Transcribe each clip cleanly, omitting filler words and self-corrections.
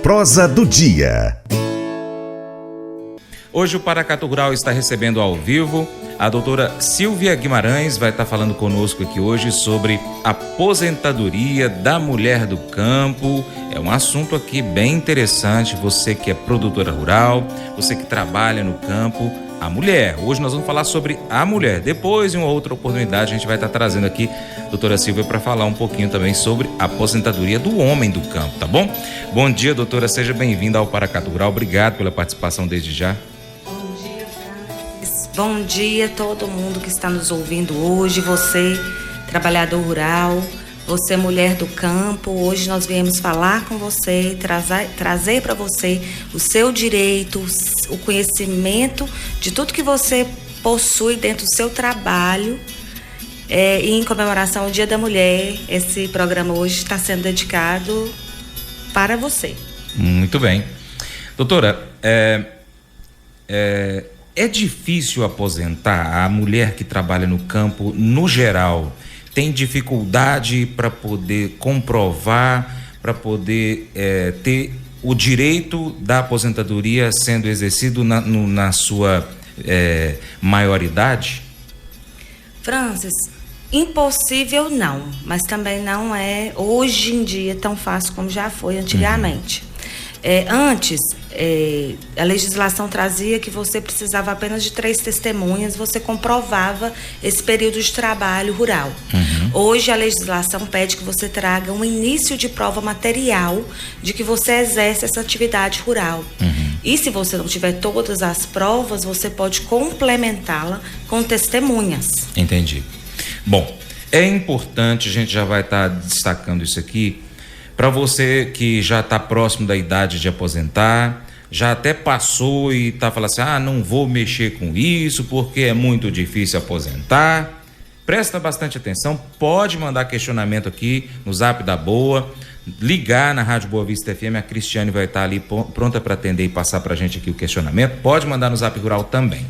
Prosa do dia. Hoje o Paracatu Rural está recebendo ao vivo a doutora Silvia Guimarães, vai estar falando conosco aqui hoje sobre aposentadoria da mulher do campo. É um assunto aqui bem interessante, você que é produtora rural, você que trabalha no campo, a mulher. Hoje nós vamos falar sobre a mulher. Depois, em uma outra oportunidade, a gente vai estar trazendo aqui a doutora Silvia para falar um pouquinho também sobre a aposentadoria do homem do campo, tá bom? Bom dia, doutora, seja bem-vinda ao Paracatu Rural. Obrigado pela participação desde já. Bom dia a todo mundo que está nos ouvindo hoje, você, trabalhador rural, você, mulher do campo. Hoje nós viemos falar com você, trazer para você o seu direito, o conhecimento de tudo que você possui dentro do seu trabalho. E em comemoração ao Dia da Mulher, esse programa hoje está sendo dedicado para você. Muito bem. Doutora, é difícil aposentar? A mulher que trabalha no campo, no geral, tem dificuldade para poder comprovar, para poder ter o direito da aposentadoria sendo exercido na sua maioridade? Francis, impossível não, mas também não é hoje em dia tão fácil como já foi antigamente. Antes, a legislação trazia que você precisava apenas de 3 testemunhas, você comprovava esse período de trabalho rural. Hoje a legislação pede que você traga um início de prova material de que você exerce essa atividade rural. E se você não tiver todas as provas, você pode complementá-la com testemunhas. Entendi. Bom, é importante, a gente já vai estar destacando isso aqui, para você que já está próximo da idade de aposentar, já até passou e está falando assim, não vou mexer com isso porque é muito difícil aposentar. Presta bastante atenção, pode mandar questionamento aqui no Zap da Boa, ligar na Rádio Boa Vista FM, a Cristiane vai estar ali pronta para atender e passar para a gente aqui o questionamento. Pode mandar no Zap Rural também.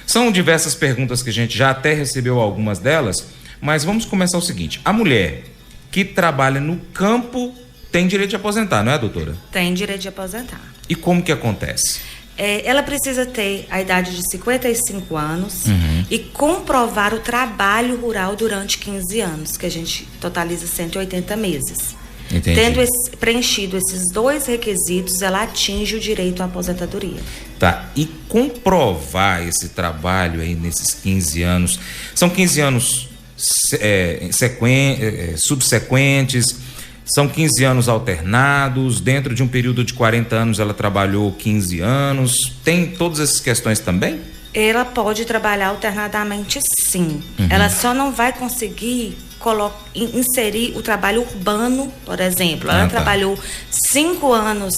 São diversas perguntas que a gente já até recebeu algumas delas, mas vamos começar o seguinte, a mulher que trabalha no campo tem direito de aposentar, não é, doutora? Tem direito de aposentar. E como que acontece? Ela precisa ter a idade de 55 anos e comprovar o trabalho rural durante 15 anos, que a gente totaliza 180 meses. Entendi. Tendo preenchido esses 2 requisitos, ela atinge o direito à aposentadoria. Tá, e comprovar esse trabalho aí nesses 15 anos, são 15 anos subsequentes, são 15 anos alternados, dentro de um período de 40 anos ela trabalhou 15 anos, tem todas essas questões também? Ela pode trabalhar alternadamente, sim. Ela só não vai conseguir inserir o trabalho urbano, por exemplo. Ela trabalhou 5 anos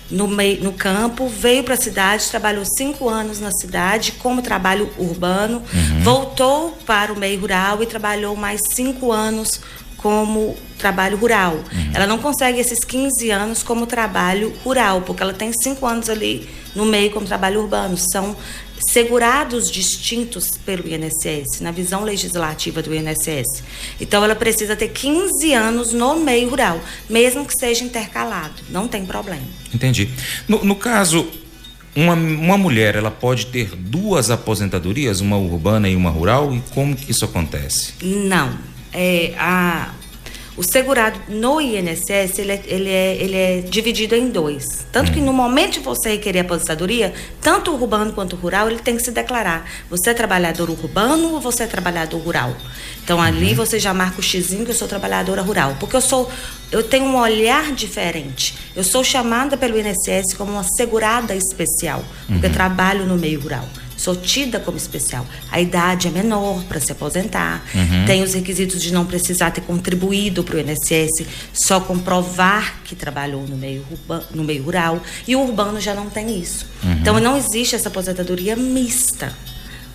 no campo, veio para a cidade, trabalhou 5 anos na cidade como trabalho urbano, voltou para o meio rural e trabalhou mais 5 anos como trabalho rural. Ela não consegue esses 15 anos como trabalho rural, porque ela tem 5 anos ali no meio como trabalho urbano. São segurados distintos pelo INSS, na visão legislativa do INSS. Então ela precisa ter 15 anos no meio rural, mesmo que seja intercalado, não tem problema. Entendi. No caso, uma mulher, ela pode ter 2 aposentadorias, uma urbana e uma rural, e como que isso acontece? Não. O segurado no INSS, ele é dividido em 2. Tanto que no momento de você requerer aposentadoria, tanto o urbano quanto o rural, ele tem que se declarar. Você é trabalhador urbano ou você é trabalhador rural? Então ali você já marca o xizinho que eu sou trabalhadora rural. Porque eu tenho um olhar diferente. Eu sou chamada pelo INSS como uma segurada especial, porque eu trabalho no meio rural. Sou tida como especial. A idade é menor para se aposentar. Tem os requisitos de não precisar ter contribuído para o INSS, só comprovar que trabalhou no meio rural. E o urbano já não tem isso. Então não existe essa aposentadoria mista,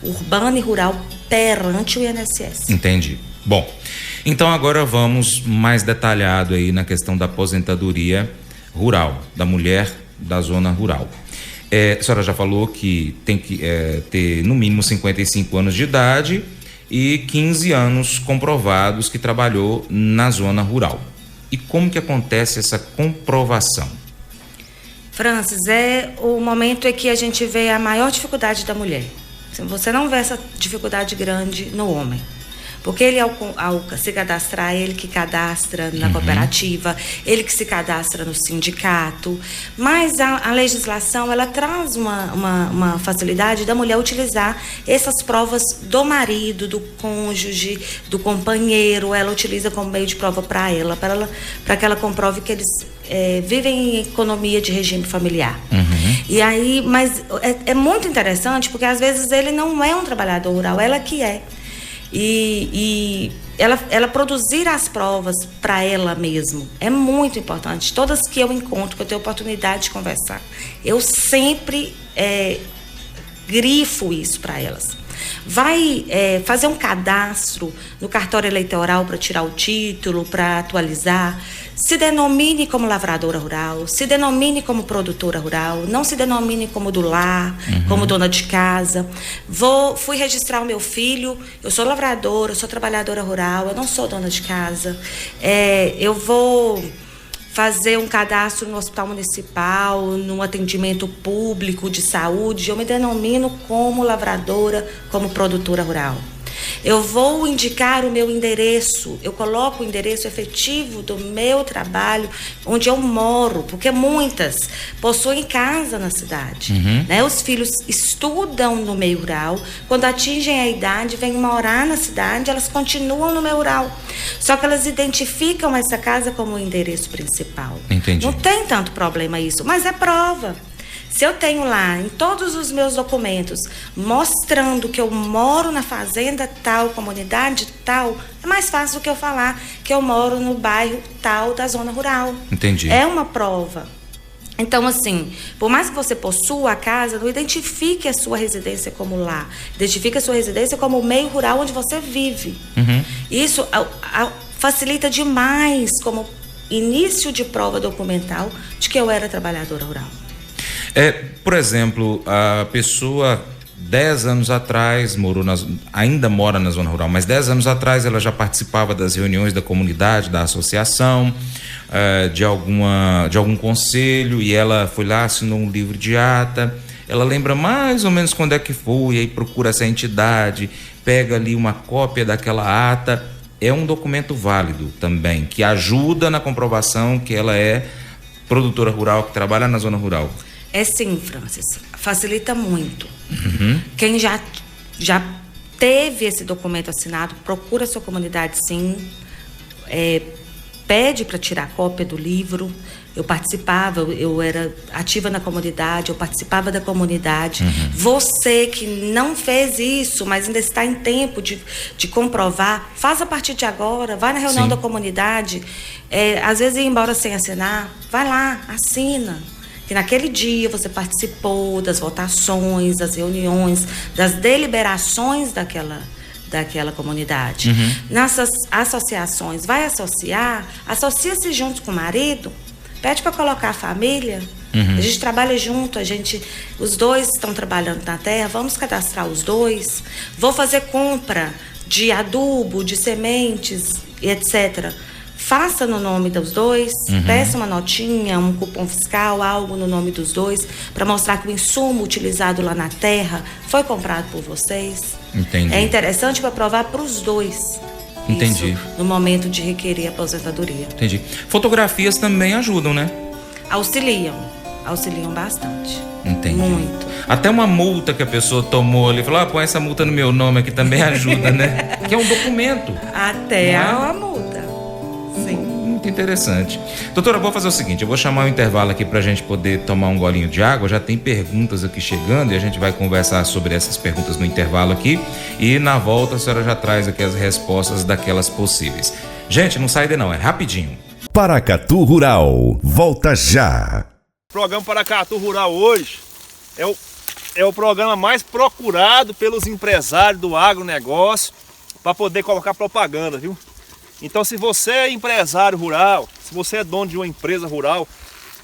urbano e rural, perante o INSS. Entendi. Bom, então agora vamos mais detalhado aí na questão da aposentadoria rural, da mulher da zona rural. A senhora já falou que tem que ter no mínimo 55 anos de idade e 15 anos comprovados que trabalhou na zona rural. E como que acontece essa comprovação? Francis, é o momento em que a gente vê a maior dificuldade da mulher. Você não vê essa dificuldade grande no homem. Porque ele, ao se cadastrar, ele que cadastra na cooperativa, ele que se cadastra no sindicato. Mas a legislação, ela traz uma facilidade da mulher utilizar essas provas do marido, do cônjuge, do companheiro. Ela utiliza como meio de prova para que ela comprove que eles vivem em economia de regime familiar. E aí, mas é muito interessante, porque às vezes ele não é um trabalhador rural, ela que é. E ela produzir as provas para ela mesma é muito importante. Todas que eu encontro, que eu tenho oportunidade de conversar, eu sempre grifo isso para elas. Vai fazer um cadastro no cartório eleitoral para tirar o título, para atualizar. Se denomine como lavradora rural, se denomine como produtora rural, não se denomine como do lar, como dona de casa. Fui registrar o meu filho, eu sou lavradora, eu sou trabalhadora rural, eu não sou dona de casa. Eu vou fazer um cadastro no hospital municipal, no atendimento público de saúde, eu me denomino como lavradora, como produtora rural. Eu vou indicar o meu endereço, eu coloco o endereço efetivo do meu trabalho, onde eu moro, porque muitas possuem casa na cidade. Né? Os filhos estudam no meio rural, quando atingem a idade, vêm morar na cidade, elas continuam no meio rural. Só que elas identificam essa casa como o endereço principal. Entendi. Não tem tanto problema isso, mas é prova. Se eu tenho lá, em todos os meus documentos, mostrando que eu moro na fazenda tal, comunidade tal, é mais fácil do que eu falar que eu moro no bairro tal da zona rural. Entendi. É uma prova. Então, assim, por mais que você possua a casa, não identifique a sua residência como lá. Identifique a sua residência como o meio rural onde você vive. Isso facilita demais como início de prova documental de que eu era trabalhadora rural. Por exemplo, a pessoa 10 anos atrás ainda mora na zona rural, mas 10 anos atrás ela já participava das reuniões da comunidade, da associação, de algum conselho, e ela foi lá, assinou um livro de ata. Ela lembra mais ou menos quando é que foi, aí procura essa entidade, pega ali uma cópia daquela ata. É um documento válido também, que ajuda na comprovação que ela é produtora rural, que trabalha na zona rural. É sim, Francis. Facilita muito. Quem já teve esse documento assinado, procura a sua comunidade, sim. Pede para tirar cópia do livro. Eu participava, eu era ativa na comunidade, eu participava da comunidade. Você que não fez isso, mas ainda está em tempo de comprovar, faz a partir de agora, vai na reunião da comunidade. Às vezes ir embora sem assinar, vai lá, assina. Que naquele dia você participou das votações, das reuniões, das deliberações daquela comunidade. Nessas associações, vai associar, associa-se junto com o marido, pede para colocar a família, a gente trabalha junto, os dois estão trabalhando na terra, vamos cadastrar os dois, vou fazer compra de adubo, de sementes, etc. Faça no nome dos dois, peça uma notinha, um cupom fiscal, algo no nome dos dois, para mostrar que o insumo utilizado lá na terra foi comprado por vocês. Entendi. É interessante para provar para os dois. Entendi. Isso, no momento de requerer aposentadoria. Entendi. Fotografias também ajudam, né? Auxiliam bastante. Entendi. Muito. Até uma multa que a pessoa tomou ali, falou, põe essa multa no meu nome aqui, também ajuda, né? Que é um documento. Até a multa. Sim. Muito interessante. Doutora, vou fazer o seguinte, eu vou chamar um intervalo aqui pra gente poder tomar um golinho de água, já tem perguntas aqui chegando e a gente vai conversar sobre essas perguntas no intervalo aqui e na volta a senhora já traz aqui as respostas daquelas possíveis. Gente, não sai daí não, é rapidinho. Paracatu Rural, volta já. O programa Paracatu Rural hoje é o programa mais procurado pelos empresários do agronegócio para poder colocar propaganda, viu? Então, se você é empresário rural, se você é dono de uma empresa rural,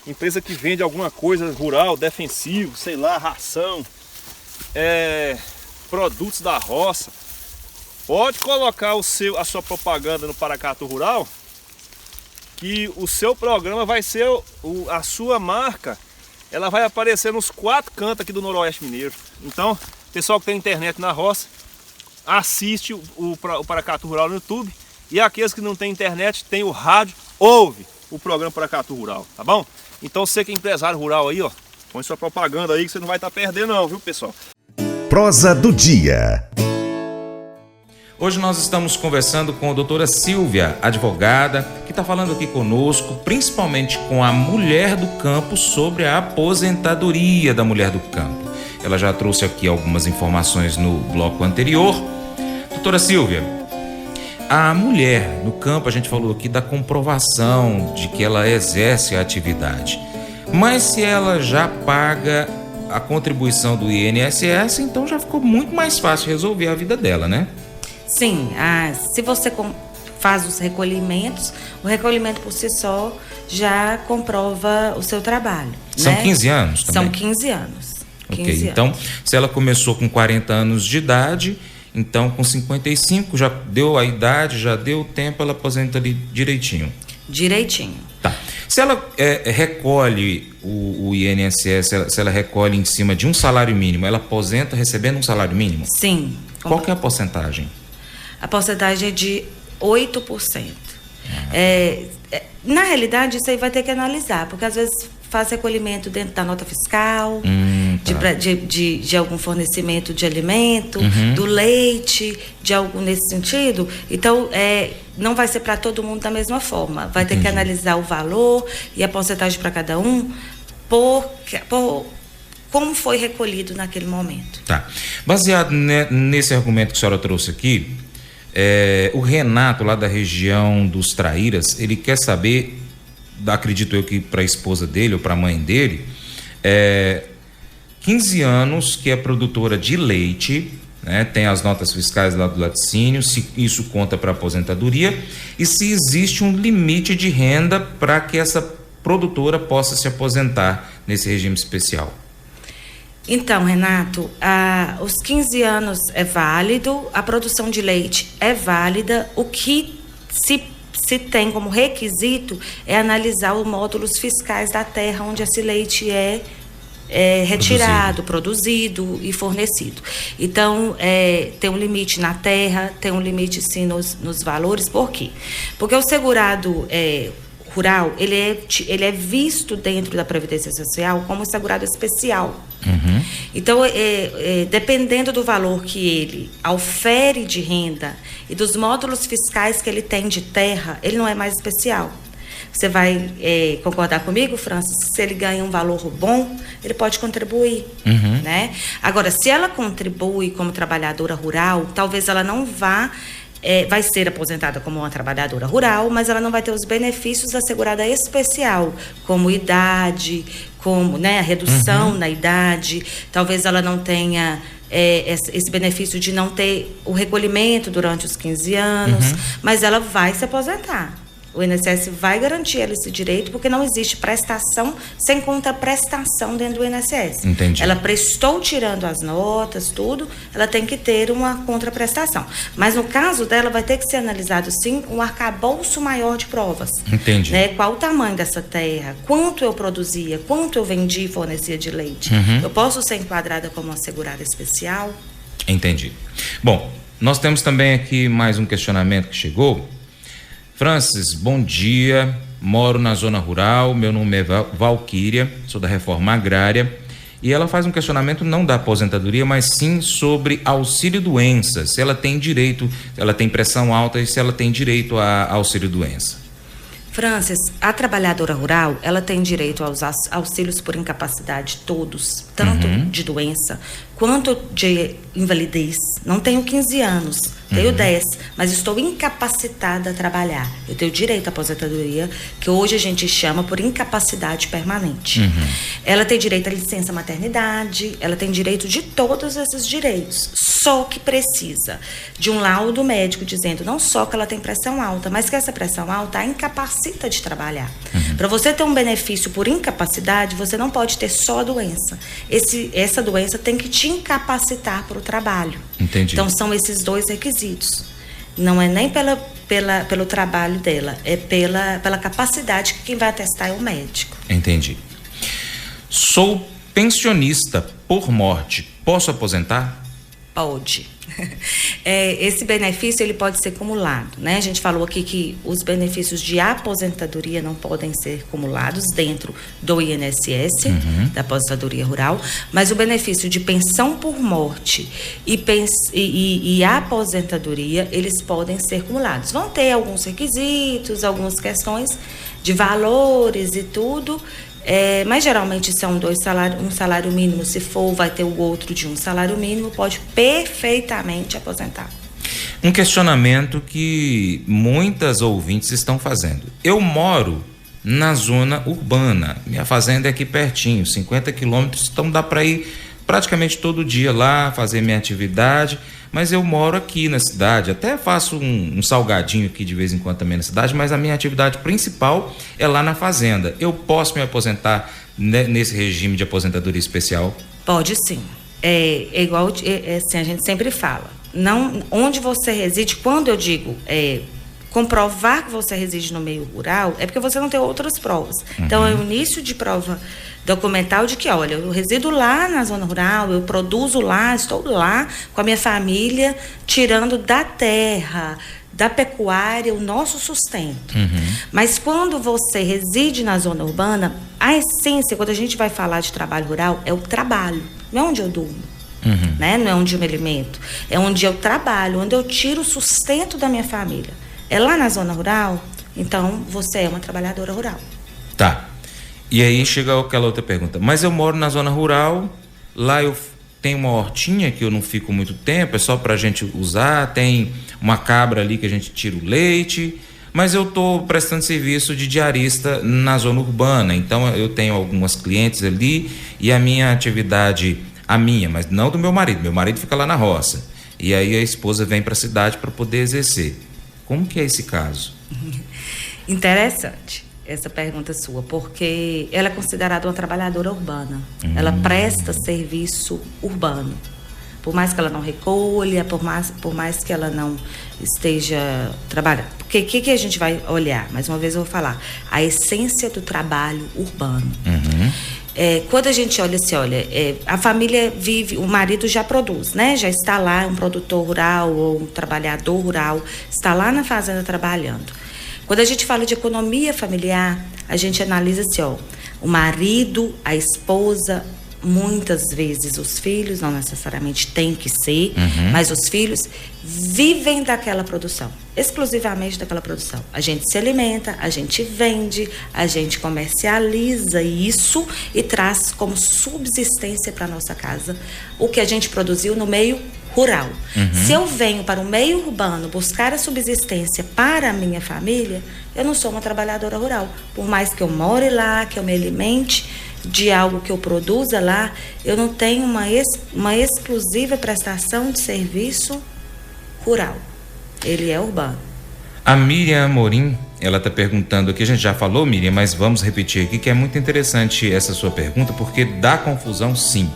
empresa que vende alguma coisa rural, defensivo, sei lá, ração, produtos da roça, pode colocar a sua propaganda no Paracatu Rural, que o seu programa vai ser a sua marca ela vai aparecer nos 4 cantos aqui do Noroeste Mineiro. Então, pessoal que tem internet na roça, assiste o Paracatu Rural no YouTube. E aqueles que não tem internet, tem o rádio, ouve o programa Paracatu Rural, tá bom? Então você que é empresário rural aí, ó, põe sua propaganda aí que você não vai estar perdendo não, viu, pessoal? Prosa do dia. Hoje nós estamos conversando com a doutora Silvia, advogada, que está falando aqui conosco, principalmente com a mulher do campo, sobre a aposentadoria da mulher do campo. Ela já trouxe aqui algumas informações no bloco anterior. Doutora Silvia, a mulher no campo, a gente falou aqui da comprovação de que ela exerce a atividade. Mas se ela já paga a contribuição do INSS, então já ficou muito mais fácil resolver a vida dela, né? Sim, se você faz os recolhimentos, o recolhimento por si só já comprova o seu trabalho. São, né? 15 anos também? São 15 anos. Ok, então se ela começou com 40 anos de idade, então com 55 já deu a idade, já deu o tempo, ela aposenta ali direitinho. Direitinho. Tá. Se ela recolhe o INSS, se ela recolhe em cima de um salário mínimo, ela aposenta recebendo um salário mínimo? Sim. Qual que é a porcentagem? A porcentagem é de 8%. Na realidade, isso aí vai ter que analisar, porque às vezes faz recolhimento dentro da nota fiscal, tá. de algum fornecimento de alimento, do leite, de algo nesse sentido. Então, não vai ser para todo mundo da mesma forma. Vai ter que analisar o valor e a porcentagem para cada um por como foi recolhido naquele momento. Tá. Baseado nesse argumento que a senhora trouxe aqui, o Renato, lá da região dos Traíras, ele quer saber, acredito eu que para a esposa dele ou para a mãe dele, 15 anos que é produtora de leite, né, tem as notas fiscais lá do laticínio, se isso conta para aposentadoria e se existe um limite de renda para que essa produtora possa se aposentar nesse regime especial. Então, Renato, os 15 anos é válido, a produção de leite é válida, o que se tem como requisito é analisar os módulos fiscais da terra onde esse leite é retirado, produzido e fornecido. Então, tem um limite na terra, tem um limite sim nos valores. Por quê? Porque o segurado rural, ele é visto dentro da Previdência Social como segurado especial. Então, dependendo do valor que ele aufere de renda e dos módulos fiscais que ele tem de terra, ele não é mais especial. Você vai concordar comigo, Francis? Se ele ganha um valor bom, ele pode contribuir, né? Agora, se ela contribui como trabalhadora rural, talvez ela não vai ser aposentada como uma trabalhadora rural, mas ela não vai ter os benefícios da segurada especial, como idade, como, né, a redução na idade. Talvez ela não tenha esse benefício de não ter o recolhimento durante os 15 anos, mas ela vai se aposentar. O INSS vai garantir ela esse direito, porque não existe prestação sem contraprestação dentro do INSS. Entendi. Ela prestou tirando as notas, tudo, ela tem que ter uma contraprestação. Mas no caso dela, vai ter que ser analisado, sim, um arcabouço maior de provas. Entendi. Né? Qual o tamanho dessa terra, quanto eu produzia, quanto eu vendia e fornecia de leite. Eu posso ser enquadrada como uma segurada especial? Entendi. Bom, nós temos também aqui mais um questionamento que chegou. Francis, bom dia, moro na zona rural, meu nome é Valquíria, sou da Reforma Agrária, e ela faz um questionamento não da aposentadoria, mas sim sobre auxílio-doença, se ela tem direito, ela tem pressão alta e se ela tem direito a auxílio-doença. Francis, a trabalhadora rural, ela tem direito aos auxílios por incapacidade todos, tanto de doença quanto de invalidez. Não tenho 15 anos, tenho 10, mas estou incapacitada a trabalhar. Eu tenho direito à aposentadoria, que hoje a gente chama por incapacidade permanente. Ela tem direito à licença maternidade, ela tem direito de todos esses direitos. Só que precisa de um laudo médico dizendo não só que ela tem pressão alta, mas que essa pressão alta a incapacita de trabalhar. Para você ter um benefício por incapacidade, você não pode ter só a doença. Essa doença tem que te incapacitar para o trabalho. Entendi. Então são esses dois requisitos. Não é nem pelo trabalho dela, é pela capacidade que quem vai atestar é o médico. Entendi. Sou pensionista por morte, posso aposentar? Pode. Esse benefício ele pode ser acumulado, né? A gente falou aqui que os benefícios de aposentadoria não podem ser acumulados dentro do INSS, da aposentadoria rural, mas o benefício de pensão por morte e aposentadoria, eles podem ser acumulados. Vão ter alguns requisitos, algumas questões de valores e tudo, mas geralmente são um salário mínimo, se for, vai ter o outro de um salário mínimo, pode perfeitamente aposentar. Um questionamento que muitas ouvintes estão fazendo. Eu moro na zona urbana, minha fazenda é aqui pertinho, 50 quilômetros, então dá para ir praticamente todo dia lá, fazer minha atividade, mas eu moro aqui na cidade, até faço um salgadinho aqui de vez em quando também na cidade, mas a minha atividade principal é lá na fazenda. Eu posso me aposentar nesse regime de aposentadoria especial? Pode sim. É igual assim, a gente sempre fala. Não, onde você reside, quando eu digo comprovar que você reside no meio rural, é porque você não tem outras provas. Então, é o início de prova documental de que, olha, eu resido lá na zona rural, eu produzo lá, estou lá com a minha família, tirando da terra, da pecuária, o nosso sustento. Mas quando você reside na zona urbana, a essência, quando a gente vai falar de trabalho rural, é o trabalho, não é onde eu durmo. Né? Não é onde eu me alimento, é onde eu trabalho, onde eu tiro o sustento da minha família. É lá na zona rural, então você é uma trabalhadora rural. Tá. E aí chega aquela outra pergunta. Mas eu moro na zona rural, lá eu tenho uma hortinha que eu não fico muito tempo, é só pra gente usar, tem uma cabra ali que a gente tira o leite, mas eu tô prestando serviço de diarista na zona urbana, então eu tenho algumas clientes ali e a minha atividade, mas não do meu marido fica lá na roça, e aí a esposa vem pra cidade para poder exercer. Como que é esse caso? Interessante essa pergunta sua, porque ela é considerada uma trabalhadora urbana. Ela presta serviço urbano. Por mais que ela não recolha, por mais que ela não esteja trabalhando. Porque o que a gente vai olhar? Mais uma vez eu vou falar. A essência do trabalho urbano. Quando a gente olha assim, a família vive, o marido já produz, né? Já está lá, um produtor rural ou um trabalhador rural, está lá na fazenda trabalhando. Quando a gente fala de economia familiar, a gente analisa assim, o marido, a esposa, muitas vezes os filhos, não necessariamente tem que ser, mas os filhos vivem daquela produção, exclusivamente daquela produção. A gente se alimenta, a gente vende, a gente comercializa isso e traz como subsistência para nossa casa o que a gente produziu no meio rural. Se eu venho para o meio urbano buscar a subsistência para a minha família, eu não sou uma trabalhadora rural. Por mais que eu more lá, que eu me alimente de algo que eu produza lá, eu não tenho uma exclusiva prestação de serviço rural. Ele é urbano. A Miriam Amorim, ela está perguntando aqui, a gente já falou, Miriam, mas vamos repetir aqui, que é muito interessante essa sua pergunta, porque dá confusão sim.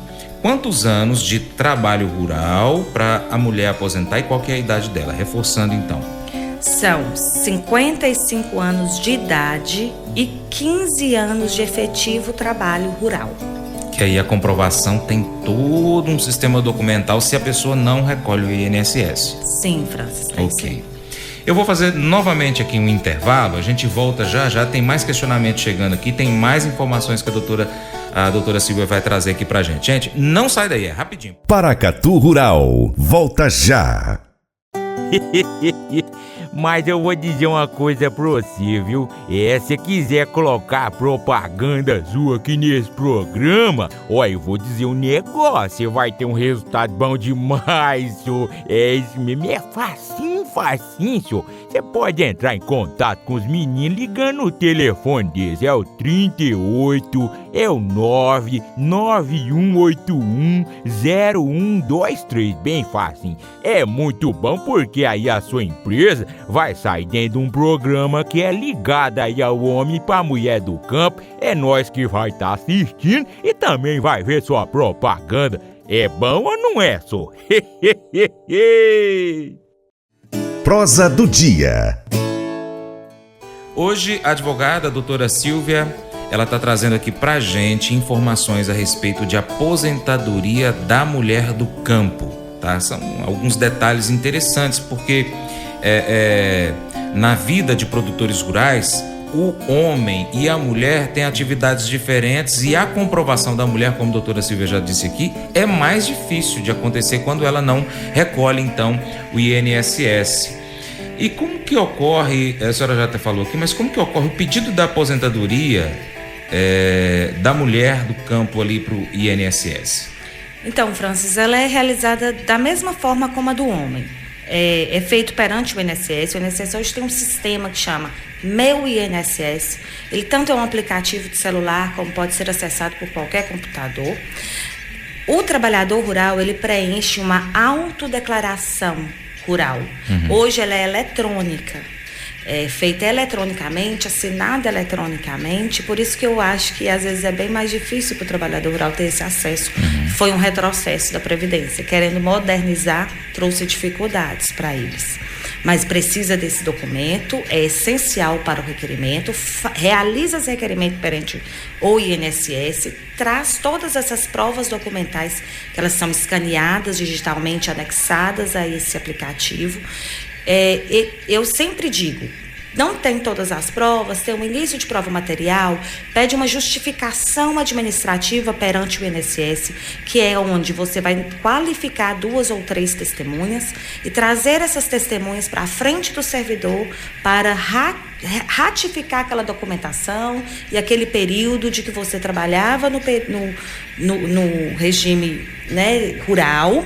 Quantos anos de trabalho rural para a mulher aposentar e qual que é a idade dela? Reforçando então. São 55 anos de idade e 15 anos de efetivo trabalho rural. Que aí a comprovação tem todo um sistema documental se a pessoa não recolhe o INSS. Sim, Francis. Ok. Eu vou fazer novamente aqui um intervalo, a gente volta já, tem mais questionamentos chegando aqui, tem mais informações que a doutora Silvia vai trazer aqui pra gente. Gente, não sai daí, é rapidinho. Paracatu Rural, volta já. Mas eu vou dizer uma coisa pra você, viu? Se quiser colocar propaganda sua aqui nesse programa, eu vou dizer um negócio, você vai ter um resultado bom demais, senhor. Isso mesmo, é facinho, senhor. Você pode entrar em contato com os meninos ligando o telefone deles, é o 38, é o 991810123, bem facinho. É muito bom porque aí a sua empresa vai sair dentro de um programa que é ligado aí ao homem pra mulher do campo. É nós que vai estar assistindo e também vai ver sua propaganda. É bom ou não é, só? Prosa do dia. Hoje, a advogada, a doutora Silvia, ela está trazendo aqui pra gente informações a respeito de aposentadoria da mulher do campo, tá? São alguns detalhes interessantes, porque na vida de produtores rurais, o homem e a mulher têm atividades diferentes e a comprovação da mulher, como a doutora Silvia já disse aqui, é mais difícil de acontecer quando ela não recolhe, então, o INSS. E como que ocorre, a senhora já até falou aqui, mas como que ocorre o pedido da aposentadoria da mulher do campo ali para o INSS? Então, Francis, ela é realizada da mesma forma como a do homem. É feito perante o INSS. O INSS hoje tem um sistema que chama Meu INSS. Ele tanto é um aplicativo de celular, como pode ser acessado por qualquer computador. O trabalhador rural, ele preenche uma autodeclaração rural. Hoje ela é eletrônica. Feita eletronicamente, assinada eletronicamente, por isso que eu acho que às vezes é bem mais difícil para o trabalhador rural ter esse acesso. Foi um retrocesso da Previdência, querendo modernizar, trouxe dificuldades para eles. Mas precisa desse documento, é essencial para o requerimento, realiza esse requerimento perante o INSS, traz todas essas provas documentais, que elas são escaneadas, digitalmente anexadas a esse aplicativo. Eu sempre digo, não tem todas as provas, tem um início de prova material, pede uma justificação administrativa perante o INSS, que é onde você vai qualificar 2 ou 3 testemunhas e trazer essas testemunhas para a frente do servidor para ratificar aquela documentação e aquele período de que você trabalhava no regime, né, rural.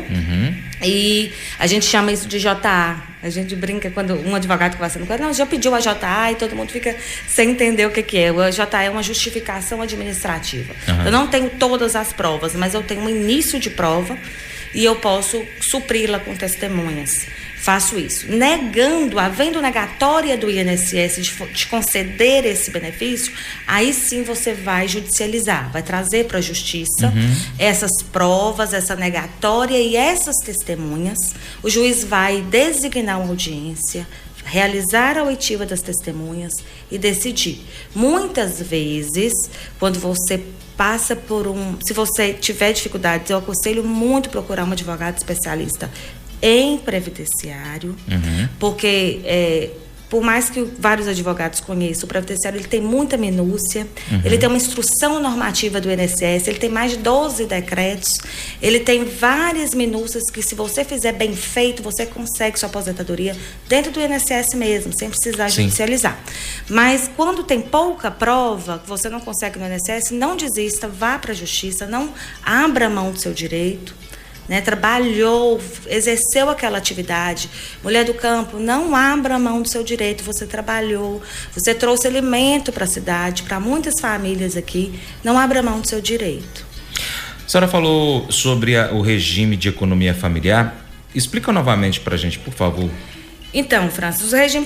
E a gente chama isso de JA. A gente brinca quando um advogado conversando com ele, não, já pediu a JA, e todo mundo fica sem entender o que é. A JA é uma justificação administrativa. Eu não tenho todas as provas, mas eu tenho um início de prova e eu posso supri-la com testemunhas. Faço isso. Havendo negatória do INSS de conceder esse benefício, aí sim você vai judicializar, vai trazer para a justiça essas provas, essa negatória e essas testemunhas. O juiz vai designar uma audiência, realizar a oitiva das testemunhas e decidir. Muitas vezes, quando você passa se você tiver dificuldades, eu aconselho muito procurar um advogado especialista em previdenciário, porque por mais que vários advogados conheçam, o previdenciário ele tem muita minúcia, ele tem uma instrução normativa do INSS, ele tem mais de 12 decretos, ele tem várias minúcias que, se você fizer bem feito, você consegue sua aposentadoria dentro do INSS mesmo, sem precisar judicializar. Mas quando tem pouca prova, que você não consegue no INSS, não desista, vá para a justiça, não abra mão do seu direito. Trabalhou, exerceu aquela atividade. Mulher do campo, não abra mão do seu direito. Você trabalhou, você trouxe alimento para a cidade, para muitas famílias aqui. Não abra mão do seu direito. A senhora falou sobre o regime de economia familiar. Explica novamente para a gente, por favor. Então, Francis, o regime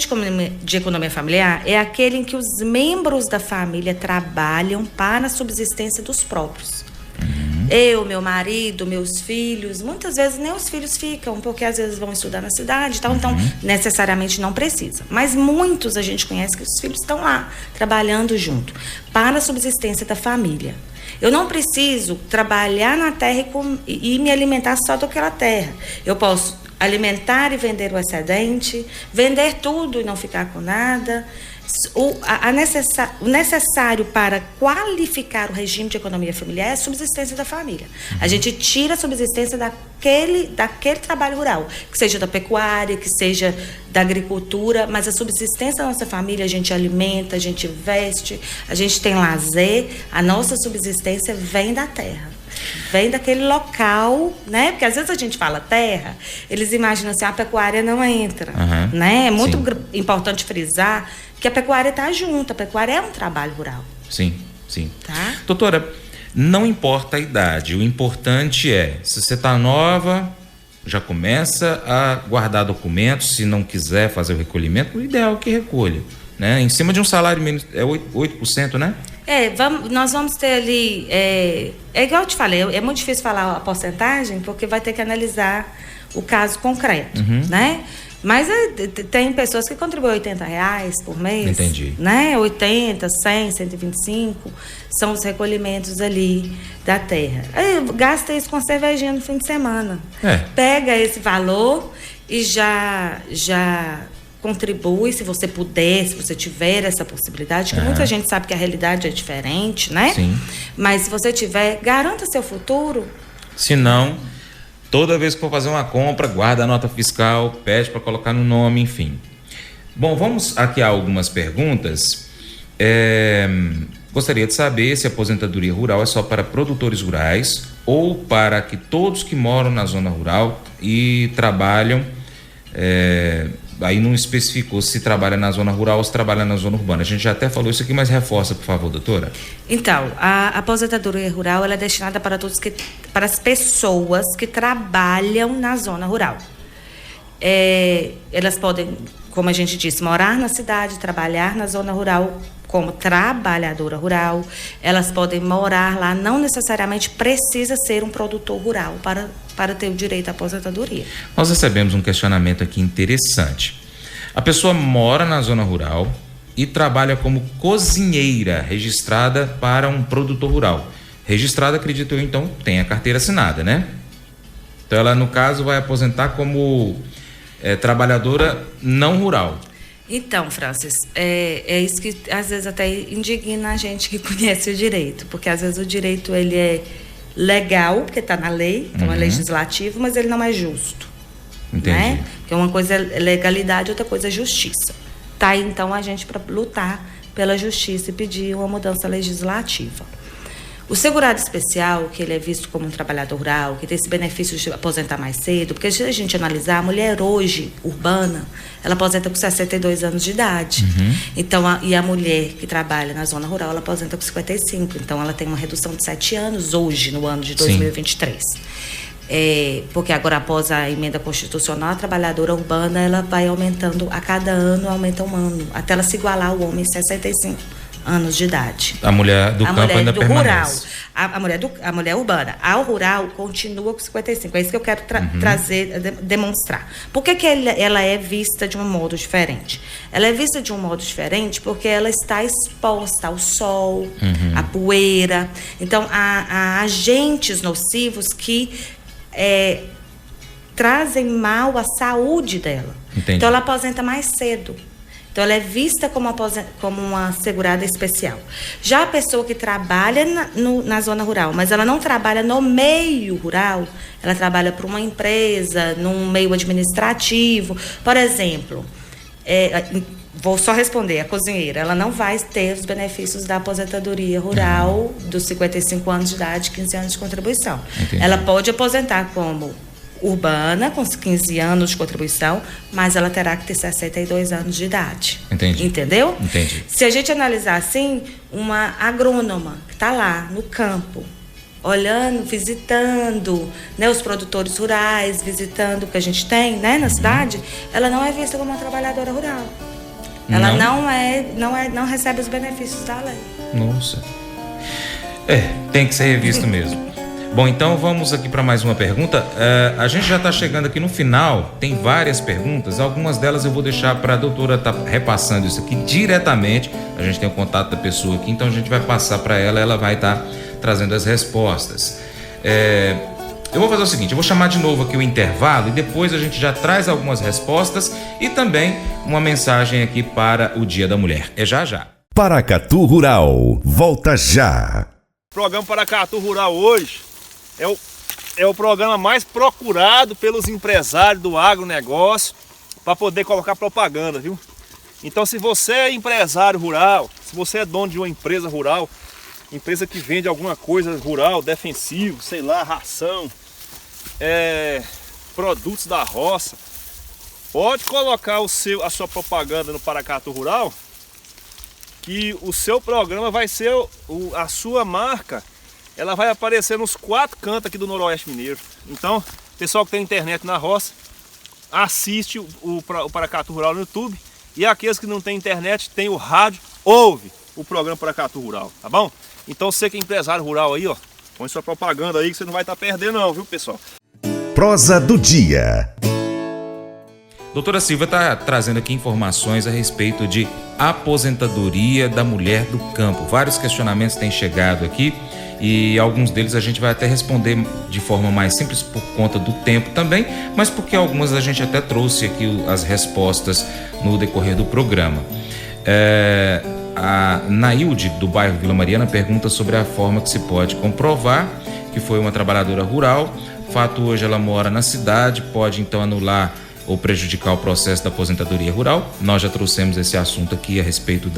de economia familiar é aquele em que os membros da família trabalham para a subsistência dos próprios. Eu, meu marido, meus filhos, muitas vezes nem os filhos ficam, porque às vezes vão estudar na cidade e tal, então necessariamente não precisa. Mas muitos a gente conhece que os filhos estão lá, trabalhando junto, para a subsistência da família. Eu não preciso trabalhar na terra e me alimentar só daquela terra. Eu posso alimentar e vender o excedente, vender tudo e não ficar com nada. O necessário para qualificar o regime de economia familiar é a subsistência da família. A gente tira a subsistência daquele trabalho rural, que seja da pecuária, que seja da agricultura, mas a subsistência da nossa família, a gente alimenta, a gente veste, a gente tem lazer, a nossa subsistência vem da terra. Vem daquele local, né? Porque às vezes a gente fala terra, eles imaginam assim, a pecuária não entra, né? É muito importante frisar que a pecuária está junto, a pecuária é um trabalho rural. Sim. Tá? Doutora, não importa a idade, o importante é, se você está nova, já começa a guardar documentos, se não quiser fazer o recolhimento, o ideal é que recolha, né? Em cima de um salário mínimo, é 8%, né? Nós vamos ter ali, igual eu te falei, é muito difícil falar a porcentagem, porque vai ter que analisar o caso concreto, né? Mas tem pessoas que contribuem R$80 por mês. Entendi. Né? 80, 100, 125 são os recolhimentos ali da terra. Aí, gasta isso com cervejinha no fim de semana. Pega esse valor e já contribui, se você puder, se você tiver essa possibilidade, que muita gente sabe que a realidade é diferente, né? Sim. Mas se você tiver, garanta seu futuro. Se não, toda vez que for fazer uma compra, guarda a nota fiscal, pede para colocar no nome, enfim. Bom, vamos aqui a algumas perguntas. Gostaria de saber se a aposentadoria rural é só para produtores rurais ou para que todos que moram na zona rural e trabalham, aí não especificou se trabalha na zona rural ou se trabalha na zona urbana. A gente já até falou isso aqui, mas reforça, por favor, doutora. Então, a aposentadoria rural ela é destinada para para as pessoas que trabalham na zona rural. Elas podem, como a gente disse, morar na cidade, trabalhar na zona rural como trabalhadora rural. Elas podem morar lá, não necessariamente precisa ser um produtor rural para ter o direito à aposentadoria. Nós recebemos um questionamento aqui interessante. A pessoa mora na zona rural e trabalha como cozinheira registrada para um produtor rural. Registrada, acredito eu, então, tem a carteira assinada, né? Então ela, no caso, vai aposentar como trabalhadora não rural. Então, Francis, é isso que às vezes até indigna a gente que conhece o direito, porque às vezes o direito ele é legal, porque está na lei, então é legislativo, mas ele não é justo. Entendi. Né? Porque uma coisa é legalidade, outra coisa é justiça. Tá aí, então, a gente para lutar pela justiça e pedir uma mudança legislativa. O segurado especial, que ele é visto como um trabalhador rural, que tem esse benefício de aposentar mais cedo, porque se a gente analisar, a mulher hoje, urbana, ela aposenta com 62 anos de idade. Então, e a mulher que trabalha na zona rural, ela aposenta com 55. Então, ela tem uma redução de 7 anos hoje, no ano de 2023. Porque agora, após a emenda constitucional, a trabalhadora urbana, ela vai aumentando, a cada ano aumenta um ano, até ela se igualar ao homem 65 anos de idade. A mulher do campo ainda permanece. Rural, a mulher urbana. A rural continua com 55. É isso que eu quero trazer, demonstrar. Por que ela é vista de um modo diferente? Ela é vista de um modo diferente porque ela está exposta ao sol, à poeira. Então, há agentes nocivos que trazem mal à saúde dela. Entendi. Então, ela aposenta mais cedo. Então, ela é vista como uma segurada especial. Já a pessoa que trabalha na zona rural, mas ela não trabalha no meio rural, ela trabalha para uma empresa, num meio administrativo. Por exemplo, vou só responder, a cozinheira, ela não vai ter os benefícios da aposentadoria rural dos 55 anos de idade, 15 anos de contribuição. Entendi. Ela pode aposentar como urbana, com 15 anos de contribuição, mas ela terá que ter 62 anos de idade. Entendi. Entendeu? Entendi. Se a gente analisar assim, uma agrônoma que está lá no campo, olhando, visitando, né, os produtores rurais, visitando o que a gente tem, né, na cidade, ela não é vista como uma trabalhadora rural. Ela não recebe os benefícios da lei. Nossa. Tem que ser revisto mesmo. Bom, então vamos aqui para mais uma pergunta. A gente já está chegando aqui no final, tem várias perguntas, algumas delas eu vou deixar para a doutora estar repassando isso aqui diretamente. A gente tem o contato da pessoa aqui, então a gente vai passar para ela, ela vai estar trazendo as respostas. Eu vou fazer o seguinte, eu vou chamar de novo aqui o intervalo e depois a gente já traz algumas respostas e também uma mensagem aqui para o Dia da Mulher. Já já. Paracatu Rural, volta já. O programa Paracatu Rural hoje é o programa mais procurado pelos empresários do agronegócio para poder colocar propaganda, viu? Então, se você é empresário rural, se você é dono de uma empresa rural, empresa que vende alguma coisa rural, defensivo, sei lá, ração, produtos da roça, pode colocar a sua propaganda no Paracatu Rural, que o seu programa vai ser a sua marca. Ela vai aparecer nos 4 cantos aqui do Noroeste Mineiro. Então, pessoal que tem internet na roça, assiste o Paracatu Rural no YouTube. E aqueles que não têm internet, tem o rádio, ouve o programa Paracatu Rural, tá bom? Então, você que é empresário rural aí, ó, põe sua propaganda aí que você não vai estar perdendo não, viu, pessoal? Prosa do dia. Doutora Silvia está trazendo aqui informações a respeito de aposentadoria da mulher do campo. Vários questionamentos têm chegado aqui e alguns deles a gente vai até responder de forma mais simples por conta do tempo também, mas porque algumas a gente até trouxe aqui as respostas no decorrer do programa. A Nailde, do bairro Vila Mariana, pergunta sobre a forma que se pode comprovar que foi uma trabalhadora rural. Fato, hoje ela mora na cidade, pode então anular ou prejudicar o processo da aposentadoria rural. Nós já trouxemos esse assunto aqui a respeito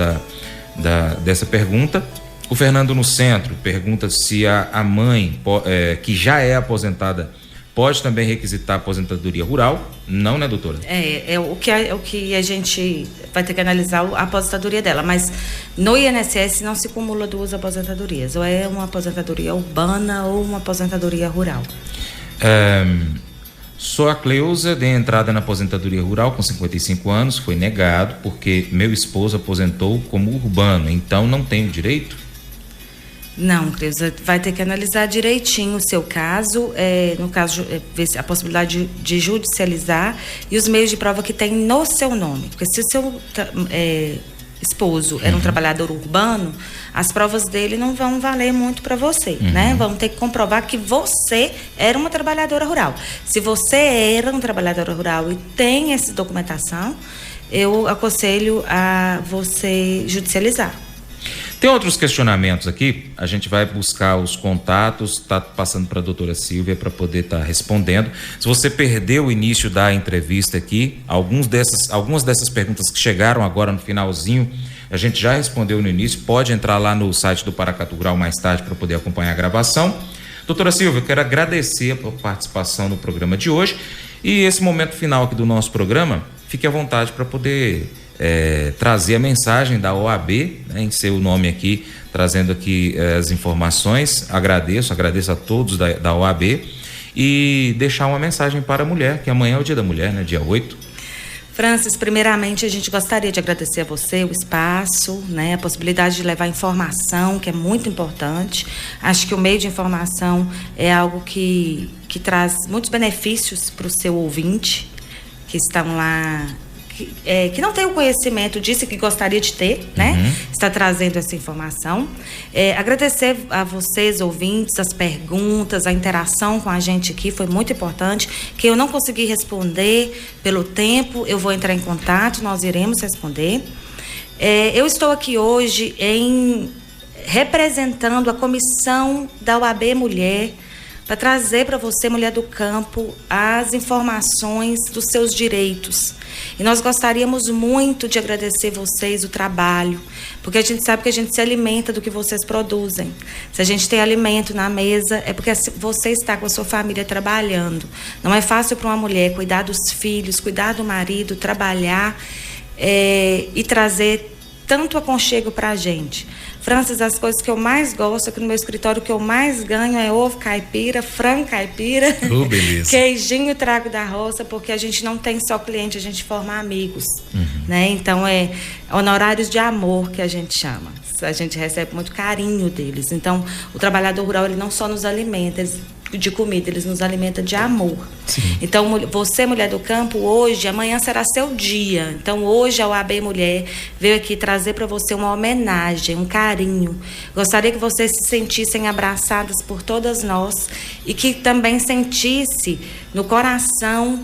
dessa pergunta. O Fernando no Centro pergunta se a mãe, que já é aposentada, pode também requisitar a aposentadoria rural. Não, né, doutora? O que a gente vai ter que analisar a aposentadoria dela, mas no INSS não se acumula duas aposentadorias, ou é uma aposentadoria urbana ou uma aposentadoria rural. Sou a Cleusa, dei entrada na aposentadoria rural com 55 anos, foi negado porque meu esposo aposentou como urbano, então não tenho direito? Não, Cleusa, vai ter que analisar direitinho o seu caso, no caso, ver a possibilidade de judicializar e os meios de prova que tem no seu nome, porque se o seu esposo era um trabalhador urbano, as provas dele não vão valer muito para você, né? Vamos ter que comprovar que você era uma trabalhadora rural. Se você era uma trabalhadora rural e tem essa documentação, eu aconselho a você judicializar. Tem outros questionamentos aqui, a gente vai buscar os contatos, está passando para a doutora Silvia para poder estar respondendo. Se você perdeu o início da entrevista aqui, algumas dessas perguntas que chegaram agora no finalzinho, a gente já respondeu no início, pode entrar lá no site do Paracatu Rural mais tarde para poder acompanhar a gravação. Doutora Silvia, eu quero agradecer a participação no programa de hoje e esse momento final aqui do nosso programa, fique à vontade para poder trazer a mensagem da OAB, né, em seu nome aqui, trazendo aqui as informações. Agradeço a todos da OAB e deixar uma mensagem para a mulher, que amanhã é o Dia da Mulher, né, dia 8. Francis, primeiramente a gente gostaria de agradecer a você o espaço, né, a possibilidade de levar informação, que é muito importante. Acho que o meio de informação é algo que traz muitos benefícios para o seu ouvinte, que estão lá, que não tem o conhecimento disso e que gostaria de ter, né? Está trazendo essa informação. Agradecer a vocês, ouvintes, as perguntas, a interação com a gente aqui foi muito importante, que eu não consegui responder pelo tempo, eu vou entrar em contato, nós iremos responder. Eu estou aqui hoje representando a comissão da OAB Mulher, para trazer para você, mulher do campo, as informações dos seus direitos. E nós gostaríamos muito de agradecer vocês o trabalho, porque a gente sabe que a gente se alimenta do que vocês produzem. Se a gente tem alimento na mesa, é porque você está com a sua família trabalhando. Não é fácil para uma mulher cuidar dos filhos, cuidar do marido, trabalhar e trazer tanto aconchego para a gente. Francis, as coisas que eu mais gosto aqui no meu escritório, o que eu mais ganho é ovo caipira, frango caipira, queijinho trago da roça, porque a gente não tem só cliente, a gente forma amigos, né? Então é honorários de amor que a gente chama. A gente recebe muito carinho deles. Então o trabalhador rural, ele não só nos alimenta de comida, eles nos alimentam de amor. Sim. Então você, mulher do campo, hoje, amanhã será seu dia. Então hoje a OAB Mulher veio aqui trazer para você uma homenagem, um carinho. Gostaria que vocês se sentissem abraçadas por todas nós e que também sentisse no coração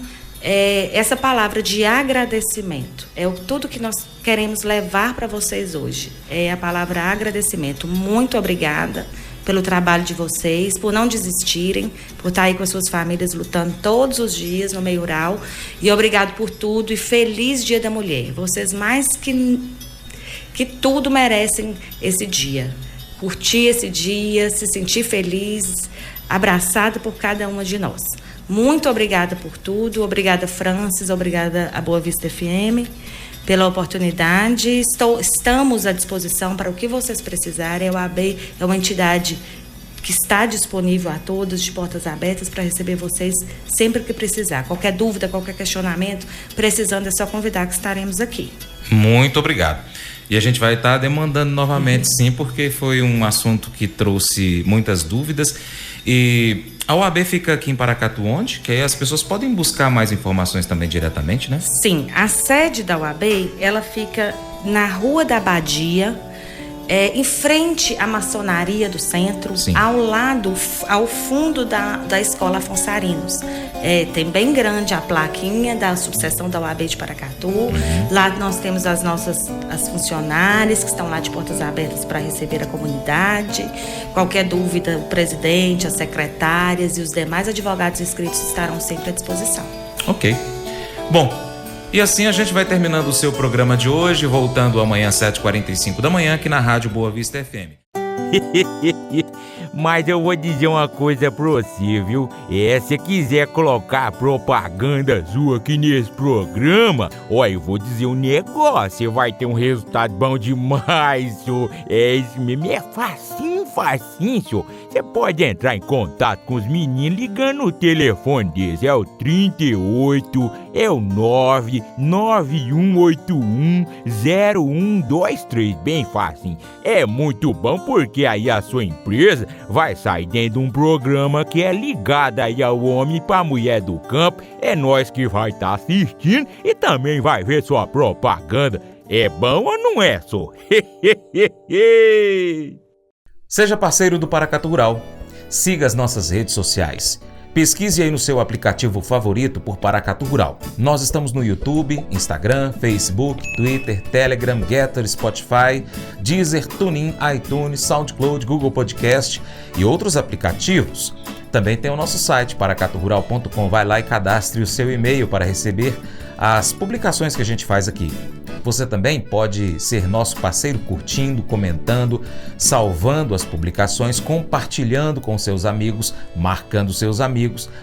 essa palavra de agradecimento. Tudo que nós queremos levar para vocês hoje. É a palavra agradecimento. Muito obrigada pelo trabalho de vocês, por não desistirem, por estar aí com as suas famílias lutando todos os dias no meio rural. E obrigado por tudo e feliz Dia da Mulher. Vocês mais que tudo merecem esse dia. Curtir esse dia, se sentir feliz, abraçado por cada uma de nós. Muito obrigada por tudo. Obrigada, Francis. Obrigada a Boa Vista FM pela oportunidade. Estamos à disposição para o que vocês precisarem. A OAB é uma entidade que está disponível a todos, de portas abertas, para receber vocês sempre que precisar. Qualquer dúvida, qualquer questionamento, precisando, é só convidar que estaremos aqui. Muito obrigado. E a gente vai estar demandando novamente, sim, porque foi um assunto que trouxe muitas dúvidas. E a OAB fica aqui em Paracatu onde? Que aí as pessoas podem buscar mais informações também diretamente, né? Sim, a sede da OAB, ela fica na Rua da Abadia, em frente à maçonaria do centro, Sim. ao fundo da Escola Afonso Arinos. Tem bem grande a plaquinha da subseção da OAB de Paracatu. Lá nós temos as funcionárias que estão lá de portas abertas para receber a comunidade. Qualquer dúvida, o presidente, as secretárias e os demais advogados inscritos estarão sempre à disposição. Ok. Bom, e assim a gente vai terminando o seu programa de hoje, voltando amanhã às 7h45 da manhã aqui na Rádio Boa Vista FM. Mas eu vou dizer uma coisa pra você, viu? Se quiser colocar propaganda sua aqui nesse programa, eu vou dizer um negócio, você vai ter um resultado bom demais, senhor. Isso mesmo, é facinho, senhor. Você pode entrar em contato com os meninos ligando no telefone deles, é o 38, é o 991810123, bem facinho. É muito bom porque aí a sua empresa vai sair dentro de um programa que é ligado aí ao homem pra mulher do campo. É nós que vai estar assistindo e também vai ver sua propaganda. É bom ou não é, só? Seja parceiro do Paracatu Rural. Siga as nossas redes sociais. Pesquise aí no seu aplicativo favorito por Paracatu Rural. Nós estamos no YouTube, Instagram, Facebook, Twitter, Telegram, Getter, Spotify, Deezer, TuneIn, iTunes, SoundCloud, Google Podcast e outros aplicativos. Também tem o nosso site, paracaturural.com. Vai lá e cadastre o seu e-mail para receber as publicações que a gente faz aqui. Você também pode ser nosso parceiro curtindo, comentando, salvando as publicações, compartilhando com seus amigos,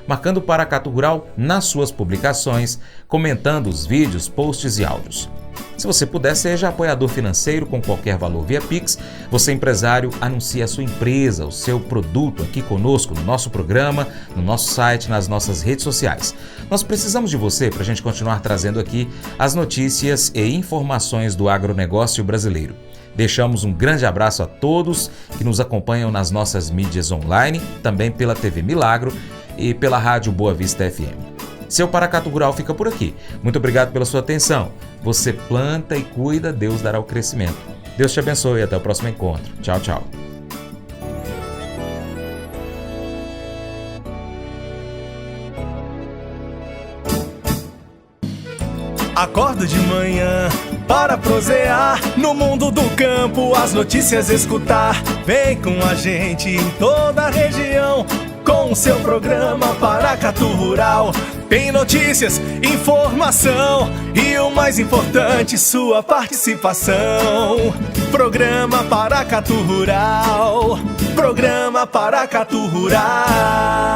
marcando o Paracatu Rural nas suas publicações, comentando os vídeos, posts e áudios. Se você puder, seja apoiador financeiro com qualquer valor via Pix. Você, empresário, anuncie a sua empresa, o seu produto aqui conosco, no nosso programa, no nosso site, nas nossas redes sociais. Nós precisamos de você para a gente continuar trazendo aqui as notícias e informações do agronegócio brasileiro. Deixamos um grande abraço a todos que nos acompanham nas nossas mídias online, também pela TV Milagro e pela Rádio Boa Vista FM. Seu Paracatu Rural fica por aqui. Muito obrigado pela sua atenção. Você planta e cuida, Deus dará o crescimento. Deus te abençoe e até o próximo encontro. Tchau, tchau. Acordo de manhã para prosear no mundo do campo, as notícias escutar. Vem com a gente em toda a região com o seu programa Paracatu Rural. Tem notícias, informação e o mais importante, sua participação. Programa Paracatu Rural. Programa Paracatu Rural.